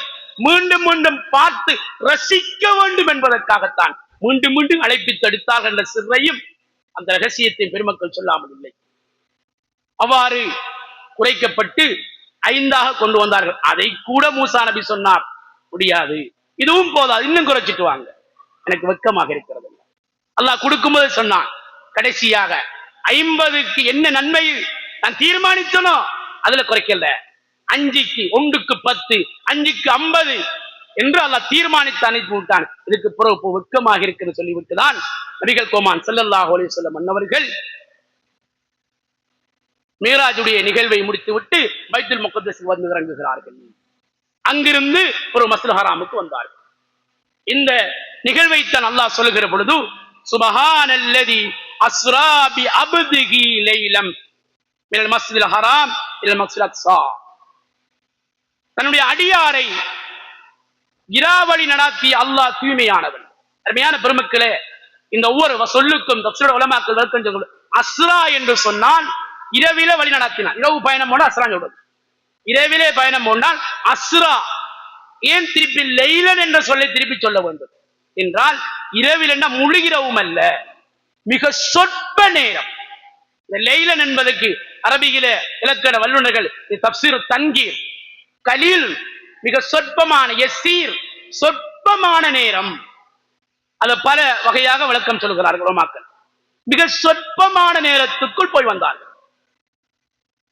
மீண்டும் மீண்டும் பார்த்து ரசிக்க வேண்டும் என்பதற்காகத்தான் மீண்டும் மீண்டும் அழைப்பித்து எடுத்தார்கள் என்ற சிறையும் அந்த ரகசியத்தை பெருமக்கள் சொல்லாமல் இல்லை. அவ்வாறு குறைக்கப்பட்டு 5ஆக கொண்டு வந்தார்கள். அதை கூட மூசா நபி சொன்னார், முடியாது, இதுவும் போதாது, இன்னும் குறைச்சிட்டு வாங்க, எனக்கு வெட்கமாக இருக்கிறது. அல்லாஹ் கொடுக்கும்போது சொன்னான், கடைசியாக 50க்கு என்ன நன்மை நான் தீர்மானித்தனோ அதுல குறைக்கல, 5க்கு 1க்கு 10, 5க்கு 50 என்று அல்லாஹ் தீர்மானித்து அனுப்பி விட்டான். இதுக்கு பிறகு வெட்கமாக இருக்குன்னு சொல்லிவிட்டுதான் நபிகள் கோமான் ஸல்லல்லாஹு அலைஹி வஸல்லம் அன்னவர்கள் மீராஜுடைய நிகழ்வை முடித்துவிட்டு பைத்துல் முகத்தஸுக்கு வந்து இறங்குகிறார்கள். அங்கிருந்து ஒரு மஸ்ஜிதுல் ஹராமுக்கு வந்தார்கள். இந்த நிகழ்வைத்தான் அல்லாஹ் சொல்லுகிற பொழுது, சுப்ஹானல்லதி அஸ்ரா பி அப்திஹி லைலம் மினல் மஸ்ஜிதில் ஹராம் இலல் மஸ்ஜிதில் அக்ஸா, தன்னுடைய அடியாரை இராவழி நடாத்திய அல்லாஹ் தூய்மையானவன். அருமையான பெருமக்களே, இந்த ஒவ்வொரு சொல்லுக்கும் தஃசீர் உலமாக்கள் விளக்கம் சொல்லுவாங்க. அஸ்ரா என்று சொன்னால் இரவிலே வழி நடத்தினார். இரவு பயணம் போனால் அஸ்ரா சொல்றது. இரவிலே பயணம் போனால் அஸ்ரா. ஏன் திருப்பி லைலன் என்ற சொல்லை திருப்பி சொல்ல வேண்டும் என்றால், இரவில் என்ன முழுகிறவும் அல்ல, மிக சொற்ப நேரம். இந்த லைலன் என்பதற்கு அரபியில இலக்கண வல்லுநர்கள் தஃசீர் தன்கீர் கலீல், மிக சொற்பமான, யசீர் சொற்பமான நேரம். அது பல வகையாக விளக்கம் சொல்கிறார்கள் உலமாக்கள். மிக சொற்பமான நேரத்துக்குள் போய் வந்தார்கள்.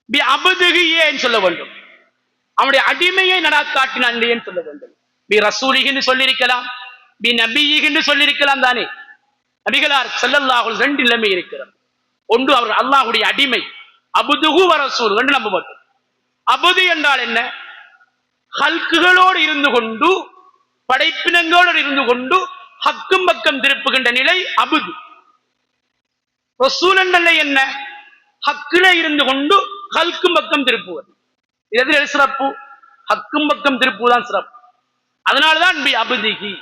பி அபுதிஹியே சொல்ல வேண்டும், அவனுடைய அடிமையை நடாக்காட்டினான் என்று சொல்ல வேண்டும். பி ரசூலிஹின்னு சொல்லியிருக்கலாம், பி நபியின்னு சொல்லியிருக்கலாம் தானே. நபிகளார் ஸல்லல்லாஹு அலைஹி வஸல்லம் 2 நிலைமை இருக்கிறது. ஒன்று அவர் அல்லாஹ்வுடைய அடிமை, அபுதுஹு வ ரசூல் 2 நம்ப மாட்டோம். அபுது என்றால் என்ன? ஹல்குகளோடு இருந்து கொண்டு, படைப்பினங்களோடு இருந்து கொண்டு ஹக்கும் பக்கம் திருப்புகின்ற நிலை அபுது. ரசூல் என்றல்ல என்ன? ஹக்கில இருந்து கொண்டு ஹல்கும் பக்கம் திருப்புவது. எதில் சிறப்பு? ஹக்கும் பக்கம் திருப்புவதுதான் சிறப்பு. அதனால்தான் அபுதிஹி,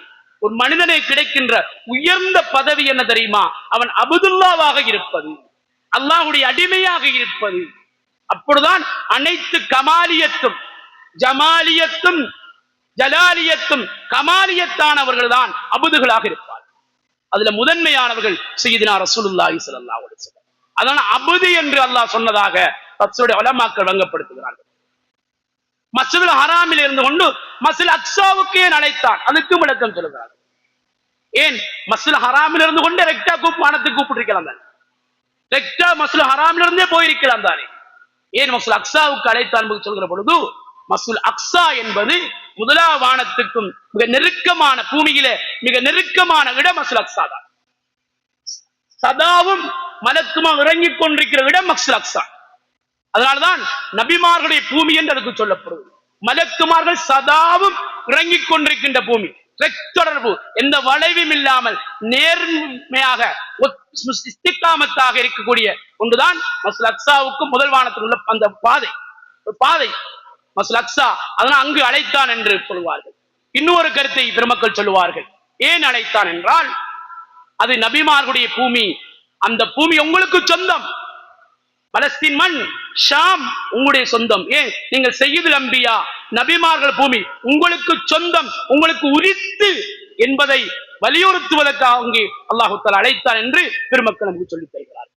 ஒரு மனிதனை கிடைக்கின்ற உயர்ந்த பதவி என்ன தெரியுமா? அவன் அபுதுல்லாவாக இருப்பது, அல்லாஹ்வுடைய அடிமையாக இருப்பது. அப்பொழுதுதான் அனைத்து கமாலியத்தும், ஜமாலியத்தும், ஜலாலியத்தும், கமாலியத்தானவர்கள் தான் அபுதுகளாக இருப்பார். அதுல முதன்மையானவர்கள் சய்யிதுனா ரசூலுல்லாஹி ஸல்லல்லாஹு அலைஹி வஸல்லம். அதனால அபுது என்று அல்லாஹ் சொன்னதாக தஃசீர் உலமாக்கள் வழங்கப்படுத்துகிறார்கள். மஸ்ஜிதுல் ஹராமில் இருந்து கொண்டு மஸ்ஜிதுல் அக்ஸாவுக்கு அழைத்தான், அதுக்கும் விளக்கம் சொல்கிறார்கள். ஏன் மஸ்ஜிதுல் ஹராமில் இருந்து கொண்டு ரெக்டா வானத்துக்கு கூப்பிட்டிருக்கலாம் தானே, ரெக்டா மஸ்ஜிதுல் ஹராமில் இருந்தே போயிருக்கலாம் தானே. ஏன் மஸ்ஜிதுல் அக்ஸாவுக்கு அழைத்தான் சொல்கிற பொழுது மஸ்ஜிதுல் அக்ஸா என்பது முதலாம் வானத்துக்கும் மிக நெருக்கமான, பூமியிலே மிக நெருக்கமான இடம் மஸ்ஜிதுல் அக்ஸா தான். சதாவும் மலக்குமா இறங்கிக் கொண்டிருக்கிற இடம் மஸ்ஜிதுல் அக்ஸா. அதனால்தான் நபிமார்களுடைய பூமி என்று அதுக்கு சொல்லப்படுது. மலக்குமார்கள் சதாவும் இறங்கிக் கொண்டிருக்கின்ற பூமி, தொடர்பு எந்த வளைவும் இல்லாமல் நேர்மையாக இஸ்திகாமத்தாக இருக்கக்கூடிய ஒன்றுதான் மஸ்ஜிதுல் அக்ஸாவுக்கு முதல் வானத்தில் உள்ள அந்த பாதை மஸ்ஜிதுல் அக்ஸா. அதனால் அங்கு அழைத்தான் என்று சொல்வார்கள். இன்னொரு கருத்தை பெருமக்கள் சொல்லுவார்கள். ஏன் அழைத்தான் என்றால் அது நபிமார்களுடைய பூமி, அந்த பூமி உங்களுக்கு சொந்தம். பலஸ்தீன் மண், ஷாம் உங்களுடைய சொந்தம். ஏன் நீங்கள் சய்யிதுல் அம்பியா, நபிமார்கள் பூமி உங்களுக்கு சொந்தம், உங்களுக்கு உரித்து என்பதை வலியுறுத்துவதற்காக அங்கே அல்லாஹ் தஆலா அழைத்தான் என்று பெருமக்கள் நமக்கு சொல்லித் தருகிறார்.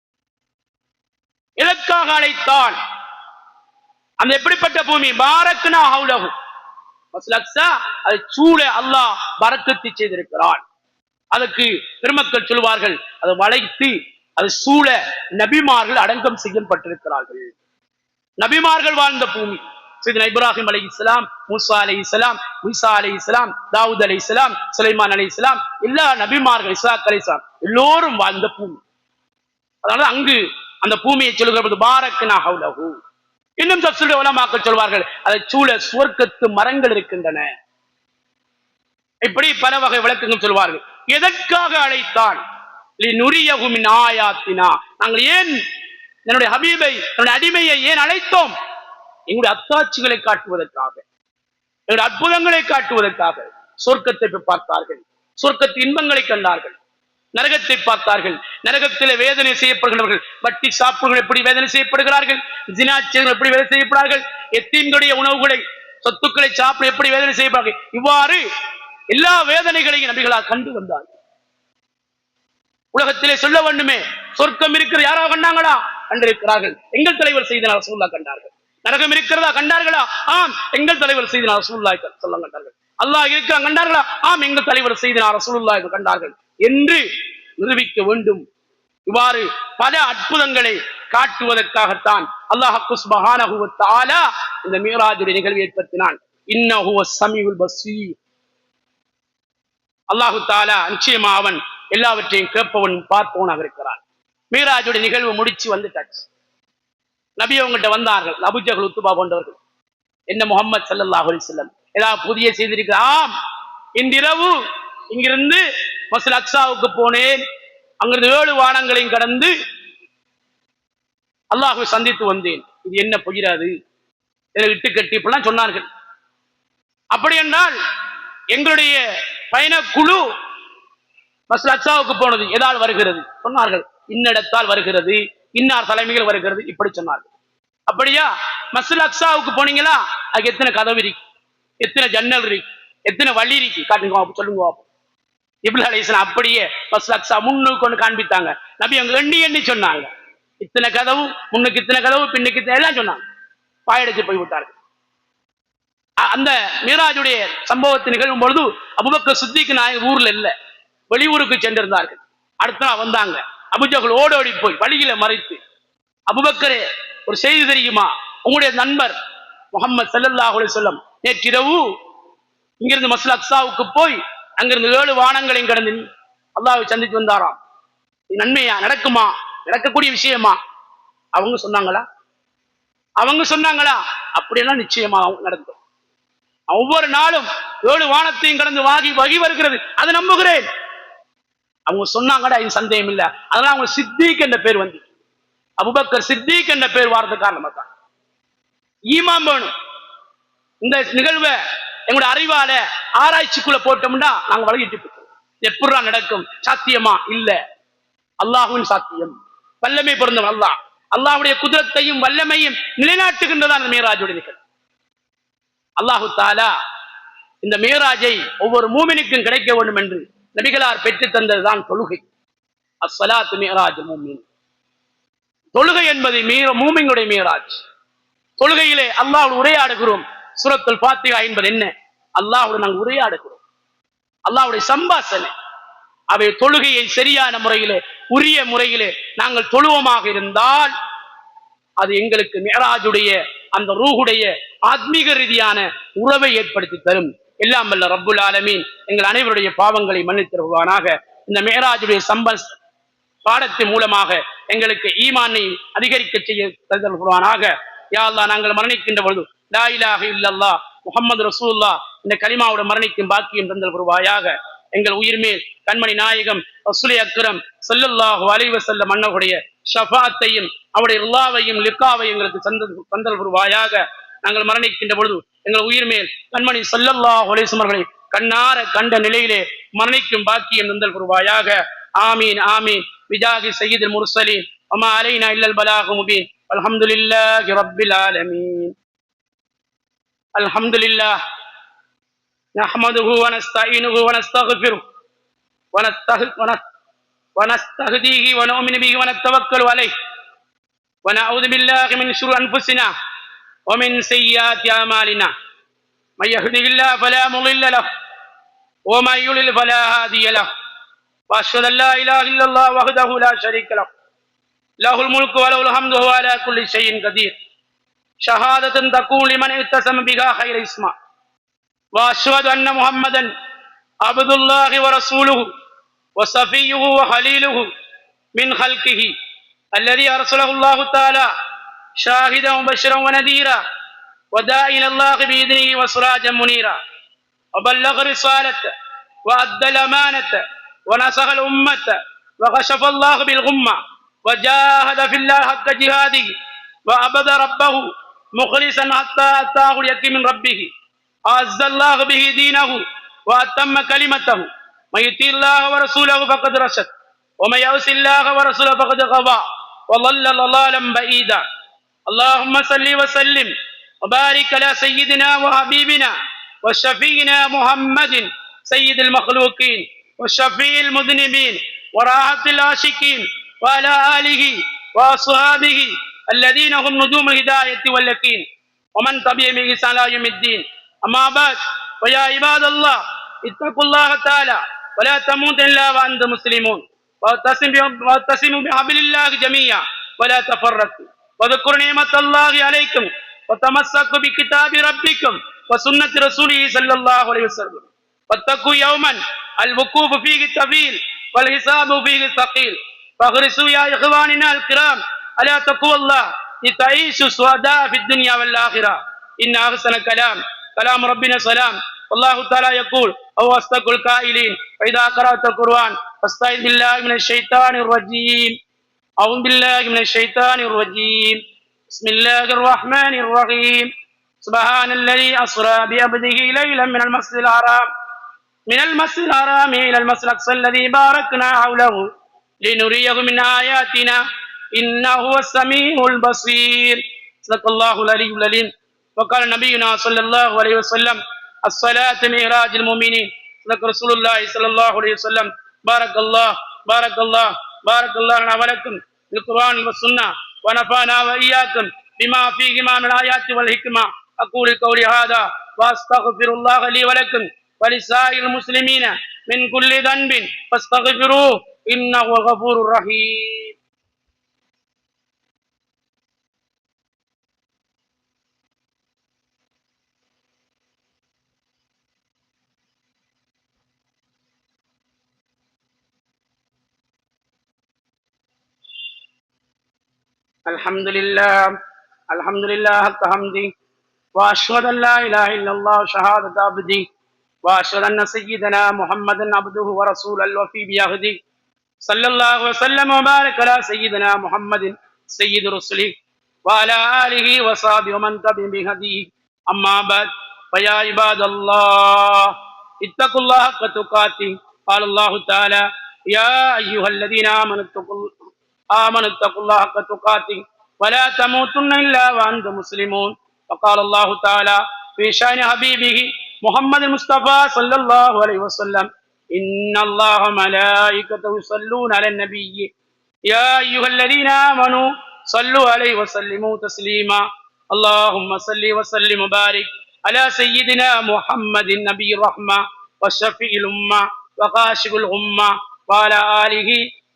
எதற்காக அழைத்தான்? அந்த எப்படிப்பட்ட பூமி? பாரக்னா ஹவுலஹு, மஸ்ஜிதுல் அக்ஸா அதை சூழ அல்லாஹ் பரக்கத்து செய்திருக்கிறான். அதற்கு பெருமக்கள் சொல்வார்கள், அதை வளைத்து அது சூழ நபிமார்கள் அடங்கம் செய்யப்பட்டிருக்கிறார்கள். நபிமார்கள் வாழ்ந்த பூமி. சையதுனா இப்ராஹிம் அலைஹிஸ்ஸலாம், மூசா அலைஹிஸ்ஸலாம், ஈசா அலைஹிஸ்ஸலாம், தாவூத் அலைஹிஸ்ஸலாம், சுலைமான் அலைஹிஸ்ஸலாம், எல்லா நபிமார்கள், இஸ்ஹாக் அலைஹிஸ்ஸலாம் எல்லோரும் வாழ்ந்த பூமி. அதனால அங்கு அந்த பூமியை சொல்லுகிற போது பாரக்னா ஹவுலஹு. இன்னும் தஃசீர் உலமாக்கள் சொல்வார்கள், அதை சூழ சுவர்க்கத்து மரங்கள் இருக்கின்றன. இப்படி பல வகை விளக்கங்கள் சொல்வார்கள். எதற்காக அழைத்தான்? லினுரியஹு மின் ஆயாத்தினா, நாங்கள் ஏன் என்னுடைய ஹபீபை, என்னுடைய அடிமையை ஏன் அழைத்தோம்? எங்களுடைய அத்தாட்சிகளை காட்டுவதற்காக, எங்களுடைய அற்புதங்களை காட்டுவதற்காக. சொர்க்கத்தை பார்த்தார்கள், சொர்க்கத்து இன்பங்களை கண்டார்கள். நரகத்தை பார்த்தார்கள், நரகத்திலே வேதனை செய்யப்படுகிறவர்கள், வட்டி சாப்பிடுகள் எப்படி வேதனை செய்யப்படுகிறார்கள், ஜினாச்சர்கள் எப்படி வேதனை செய்யப்படுகிறார்கள், எத்தீம்களுடைய உணவுகளை, சொத்துக்களை சாப்பிட எப்படி வேதனை செய்யப்படுகிறார்கள். இவ்வாறு எல்லா வேதனைகளையும் நபிகளால் கண்டு வந்தார்கள். உலகத்திலே சொல்ல வேண்டுமே, சொர்க்கம் இருக்கிற யாரா கண்டாங்களா? கண்டிருக்கிறார்கள். எங்கள் தலைவர் செய்தனா ரசூலுல்லாஹ் கண்டார்கள். நரகம் இருக்கிறதா? கண்டார்களா? ஆம், எங்கள் தலைவர் செய்தனா ரசூலுல்லாஹ் கண்டார்கள். அல்லாஹ் இருக்கிற கண்டார்களா? ஆம், எங்கள் தலைவர் செய்தனா ரசூலுல்லாஹ் கண்டார்கள் என்று நிரூபிக்க வேண்டும். இவ்வாறு பல அற்புதங்களை காட்டுவதற்காகத்தான் அல்லாஹ் சுப்ஹானஹு வ தஆலா இந்த மிஅராஜுடைய நிகழ்வை ஏற்படுத்தினான். இன்னஹு ஸமீஉல் பஸீர். அல்லாஹ் தஆலா நிச்சயமா அவன் எல்லாவற்றையும் கேட்பவன் பார்ப்பவனாக இருக்கிறான். மிஅராஜுடைய நிகழ்வு முடிச்சு வந்துட்டாச்சு. நபி அவங்ககிட்ட வந்தார்கள் அபூஜஹல், உத்பா போன்றவர்கள். என்ன முஹம்மது ஸல்லல்லாஹு அலைஹி வஸல்லம் ஏதாவது புதிய செய்திருக்கிறார்? இன்றிரவு இங்கிருந்து மஸ்ஜிதுல் அக்ஸாவுக்கு போனேன், அங்கிருந்து 7 வானங்களையும் கடந்து அல்லாஹ்வை சந்தித்து வந்தேன். இது என்ன பொய்யாது, எனக்கு இட்டு கட்டி இப்படிலாம் சொன்னார்கள். அப்படி என்றால் எங்களுடைய பயணக்குழு மஸ்ஜிதுல் அக்ஸாவுக்கு போனது எதால் வருகிறது சொன்னார்கள். இன்னிடத்தால் வருகிறது, இன்னார் தலைமைகள் வருகிறது, இப்படி சொன்னார்கள். அப்படியா? மஸ்ஜிதுல் அக்ஸாவுக்கு போனீங்களா? அதுக்கு எத்தனை கதவு இருக்கு, எத்தனை ஜன்னல் இருக்கு, எத்தனை வழி இருக்கு காட்டுங்க, சொல்லுங்க. இப்ராஹிம் அலைஹிஸ்ஸலாம் அப்படியே மஸ்ஜிதுல் அக்ஸா முன்னுக்கு கொண்டு காண்பித்தாங்க. நபி அவங்க எண்ணி எண்ணி சொன்னாங்க. இத்தனை கதவு, முன்னுக்கு இத்தனை கதவு, பின்னுக்கு எல்லாம் சொன்னாங்க. பாயடிச்சு போய்விட்டார்கள். அந்த மிஅராஜுடைய சம்பவத்தை நிகழும் பொழுது அபூபக்கர் சித்திக் நாயகம் ஊர்ல இல்ல, வெளியூருக்கு சென்றிருந்தார்கள். அடுத்த நாள் வந்தாங்க. அபூஜஹல் ஓடோடி போய் வழியில மறைத்து, அபூபக்கரே ஒரு செய்தி தெரியுமா, உங்களுடைய நண்பர் முஹம்மது ஸல்லல்லாஹு அலைஹி வஸல்லம் நேற்றிரவு இங்கிருந்து மஸ்ஜிதுல் அக்ஸாவுக்கு போய் அங்கிருந்து 7 வானங்களையும் கடந்து அல்லாஹ்வை சந்தித்து வந்தாராம். நன்மையா, நடக்குமா, நடக்கக்கூடிய விஷயமா? அவங்க சொன்னாங்களா? அப்படியெல்லாம் நிச்சயமா நடக்கும். ஒவ்வொரு நாளும் 7 வானத்தையும் கடந்து வகி வருகிறது, அதை நம்புகிறேன். அவங்க சொன்னாங்கடா, இது சந்தேகம் இல்ல. அதனால அவங்க சித்திக் என்ற பேர் வந்து, அபூபக்கர் சித்திக் என்ற பேர் வாரது காரணமா தான். ஈமான் வேணும். இந்த நிகழ்வை எங்களுடைய அறிவால ஆராய்ச்சிக்குள்ள போட்டோம்னா நாங்க வழங்கிட்டு போட்டோம். எப்படா நடக்கும்? சாத்தியமா? இல்ல, அல்லாஹ்வின் சாத்தியம். வல்லமை பொருந்தவன் அல்லாஹ். அல்லாஹ்வுடைய குதிரத்தையும் வல்லமையும் நிலைநாட்டுகின்றதான் மிஅராஜுடைய நிகழ்வு. அல்லாஹு தஆலா இந்த மிஅராஜை ஒவ்வொரு மூமினுக்கும் கிடைக்க வேண்டும் என்று நபிகளார் பெற்று தந்ததுதான் தொழுகை. அஸ்ஸலாத்து மிஅராஜுல் மூமின். தொழுகை என்பது மூமினுடைய மிஅராஜ். தொழுகையிலே அல்லாஹ்வோடு உரையாடுகிறோம். சூரத்துல் ஃபாத்திஹா என்பது என்ன? அல்லாஹ்வோடு நாங்கள் உரையாடுகிறோம். அல்லாஹ்வுடைய சம்பாஷணை. அவை தொழுகையை சரியான முறையிலே உரிய முறையிலே நாங்கள் தொழுவமாக இருந்தால் அது எங்களுக்கு மேராஜுடைய அந்த ரூஹுடைய ஆத்மீக ரீதியான உறவை ஏற்படுத்தி தரும். எல்லாம் வல்ல ரப்புல் ஆலமீன் எங்கள் அனைவருடைய பாவங்களை மன்னித்தருவானாக. இந்த மேராஜுடைய பாடத்தின் மூலமாக எங்களுக்கு ஈமானை அதிகரிக்க செய்ய தருவானாக. யா அல்லாஹ், நாங்கள் மரணிக்கின்ற பொழுது லா இலாஹ இல்லல்லாஹ் முஹம்மது ரசூலுல்லாஹ் இந்த கலிமாவோட மரணிக்கும் பாக்கியம் தந்தல் புரிவாயாக. எங்கள் உயிர்மேல் கண்மணி நாயகம் ரசூலே அக்ரம் ஸல்லல்லாஹு அலைஹி வஸல்லம் அன்னவருடைய ஷஃபாஅத்தையும் அவருடைய ரிலாவையும் லிக்காவையும் எங்களுக்கு தந்தல் புரிவாயாக. நாங்கள் மரணிக்கின்ற பொழுது எங்கள் உயிர்மேல் கண்மணி ஸல்லல்லாஹு அலைஹி வஸல்லம் அவர்களை கண்ணார கண்ட நிலையிலே மரணிக்கும் பாக்கியம் தந்தல் புரிவாயாக. ஆமீன் ஆமீன். பிஜாகி சய்யிதுல் முர்சலீன் வமா அலைனா இல்லல் பலாகு முபீன். அல்ஹம்துலில்லாஹி ரப்பில் ஆலமீன். அல்ஹம்துலில்லாஹ் நஹ்மதுஹு வ நஸ்தஈனுஹு வ நஸ்தக்ஃபிருஹு வ நஸ்தஹ்தீஹி வ நு'மினு பிஹி வ நத்தவக்கலு அலைஹி வ நஅஊது பில்லாஹி மின் ஷுரூரி அன்ஃபுஸினா வ மின் ஸய்யிஆத்தி அமாலினா மை யஹ்திஹில்லாஹு ஃபலா முضில்ல லஹு வ மை யுضلل ஃபலா ஹாதிய லஹு வ அஷ்ஹது அன் லா இலாஹா இல்லல்லாஹ் வஹ்தஹு லா ஷரீக லஹு லஹுல் முல்கு வ லஹுல் ஹம்து வ அலா குல்லி ஷைஇன் கதீர் ஷஹாதத்தன் தகூனு லிமன் இத்தஸம பிஹா கைர இஸ்மா வ அஷ்ஹது அன்ன முஹம்மதன் அப்துல்லாஹி வ ரசூலுஹு வ ஸஃபிய்யுஹு வ ஹலீலுஹு மின் ஹல்கிஹி அல்லதி அர்ஸலஹு அல்லாஹு தஆலா ஷாஹிதன் வ பஷீரன் வ நதீரா வ தாஇ இலல்லாஹி பிஇذنஹி வ சிராஜன் முனீரா வ பல்லக ரிஸாலத வ அத்தல் அமானத வ நஸஹல் உம்மத வ கஷஃப அல்லாஹு பில் கும்ம வ ஜாஹத ஃபில்லாஹி ஹக்க ஜிஹாதிஹி வ அபத ரப்பஹு முக்லிஸன் ஹத்தா அத்தாஹு யகீன் மின் ரப்பிஹி அஸ்ஸல்லாஹு பிஹி தீனஹு வ அத்தம்ம கலிமத்தஹு மை யுத்தில்லாஹ வ ரசூலஹு ஃபக்கத் ரஷத் வ மை யஸில்லாஹ வ ரசூலஹு ஃபக்கத் கவா வ ضل ضلالا بعيدا. اللهم صل وسلم وبارك على سيدنا وحبيبنا وشفينا محمد سيد المخلوقين وشفيع المذنبين وراحة العاشقين وعلى آله وأصحابه الذين هم نجوم الهداية واليقين ومن تبعهم بإحسان إلى يوم الدين. أما بعد فيا عباد الله اتقوا الله تعالى ولا تموتن إلا وأنتم مسلمون واعتصموا بحبل الله جميعا ولا تفرقوا واذكروا نعمة الله عليكم وتمسكوا بكتاب ربكم وسنة رسوله صلى الله عليه وسلم واتقوا يوما الوقوف فيه طويل والحساب فيه ثقيل فاحرصوا يا إخواننا الكرام على تقوى الله لتعيشوا سعداء في الدنيا والآخرة. إن أحسن كلام ربنا سلام. والله تعالى يقول أو أصدق القائلين فإذا قرأت القرآن فاستعذ بالله من الشيطان الرجيم. أعوذ بالله من الشيطان الرجيم. بسم الله الرحمن الرحيم. سبحان الذي أسرى بعبده ليلا من المسجد الحرام إلى المسجد الأقصى الذي باركنا حوله لنريه من آياتنا إنه هو السميع البصير. صدق الله العلي العليم. وقال نبينا صلى الله عليه وسلم الصلاة معراج المؤمنين. صدق رسول الله صلى الله عليه وسلم. بارك الله لنا ولكم بالقرآن والسنة ونفعنا وإياكم بما فيهما من الآيات والحكمة. أقول قولي هذا وأستغفر الله لي ولكم ولسائر المسلمين من كل ذنب فاستغفروه إنه هو الغفور الرحيم. الحمد لله حق حمدي وأشهد أن لا إله إلا الله شهادة عبدي وأشهد أن سيدنا محمدا عبده ورسوله الوفي بعهده صلى الله وسلم وبارك على سيدنا محمد سيد رسله وعلى آله وصحبه ومن تبعهم بهديه. أما بعد فيا عباد الله اتقوا الله حق تقاته. قال الله تعالى يا أيها الذين آمنوا اتقوا الله حق تقاته ولا تموتن إلا وأنتم مسلمون. وقال الله تعالى في شأن حبيبه محمد المصطفى صلى الله عليه وسلم إن الله وملائكته يصلون على النبي يا أيها الذين آمنوا صلوا عليه وسلموا تسليما. اللهم صل وسلم وبارك على سيدنا محمد النبي الرحمة والشفيع الأمة وكاشف الغمة وعلى آله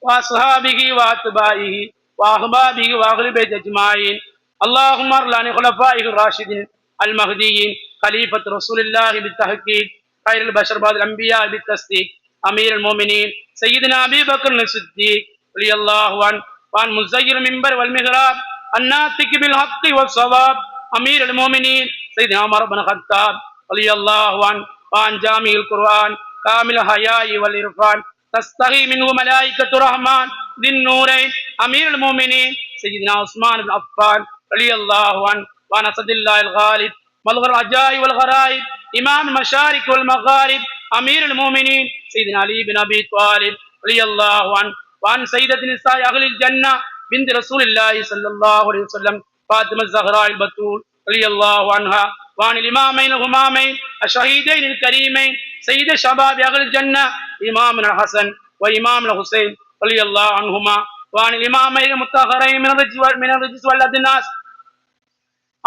وأصحابه وأتباعه وأحبابه وأهل بيت أجمعين. اللهم ارض عن خلفائه الراشدين المهديين خليفة رسول الله بالتحقيق خير البشر بعد الأنبياء بالتصديق أمير المؤمنين سيدنا أبي بكر الصديق رضي الله عنه وعن مزير المنبر والمحراب الناطق بالحق والصواب أمير المؤمنين سيدنا عمر بن الخطاب رضي الله عنه وعن جامع القرآن كامل الحياء والعرفان تستحي منه ملائكة الرحمن ذي النورين أمير المؤمنين سيدنا عثمان بن عفان رضي الله عنه وعن أسد الله الغالب ملغ العجائب والغرائب إمام المشارق والمغارب أمير المؤمنين سيدنا علي بن أبي طالب رضي الله عنه وعن سيدة نساء أهل الجنة بنت رسول الله صلى الله عليه وسلم فاطمة الزهراء البتول رضي الله عنها وعن الإمامين الهمامين الشهيدين الكريمين سيد شباب أهل الجنة إمامنا الحسن وإمام الحسين رضي الله عنهما وعن الإمامين المطهرين من الرجس والأدناس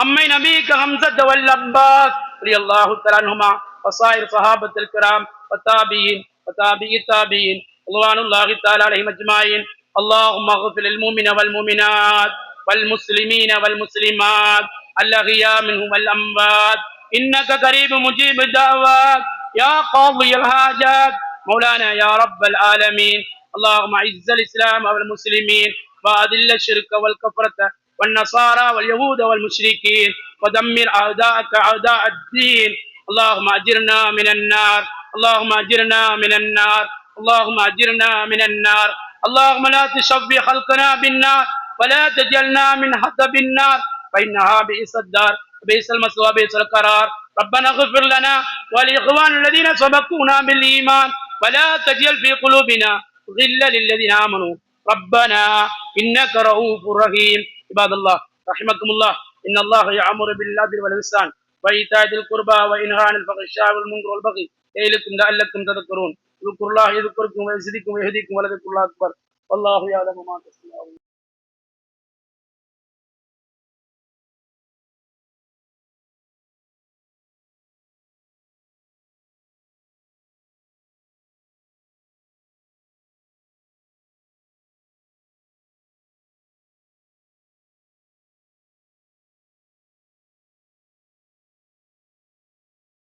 أمي نبيك حمزة والعباس رضي الله تعالى عنهما وصائر صحابة الكرام والتابعين وتابعي التابعين رضوان الله تعالى عليهم أجمعين. اللهم اغفر للمؤمنين والمؤمنات والمسلمين والمسلمات الأحياء منهم والأموات إنك قريب مجيب الدعوات يا قاضي الحاجات مولانا يا رب العالمين. اللهم أعز الإسلام والمسلمين وأذل الشرك والكفرة والنصارى واليهود والمشركين ودمر أعداءك أعداء الدين. اللهم أجرنا من النار اللهم أجرنا من النار اللهم أجرنا من النار. اللهم لا تشفي خلقنا بالنار ولا تجعلنا من حطب النار فإنها بئس الدار بئس المثوى بئس القرار. ربنا اغفر لنا ولإخوان الذين سبقونا بالإيمان ولا تجعل في قلوبنا غلا للذين آمنوا ربنا إنك رؤوف رحيم. عباد الله رحمكم الله إن الله يأمر بالعدل والإحسان وإيتاء ذي القربى وينهى عن الفحشاء والمنكر والبغي يعظكم لعلكم تذكرون. اذكروا الله يذكركم ويزدكم ويهديكم ولذكر الله أكبر والله يعلم ما تصنعون.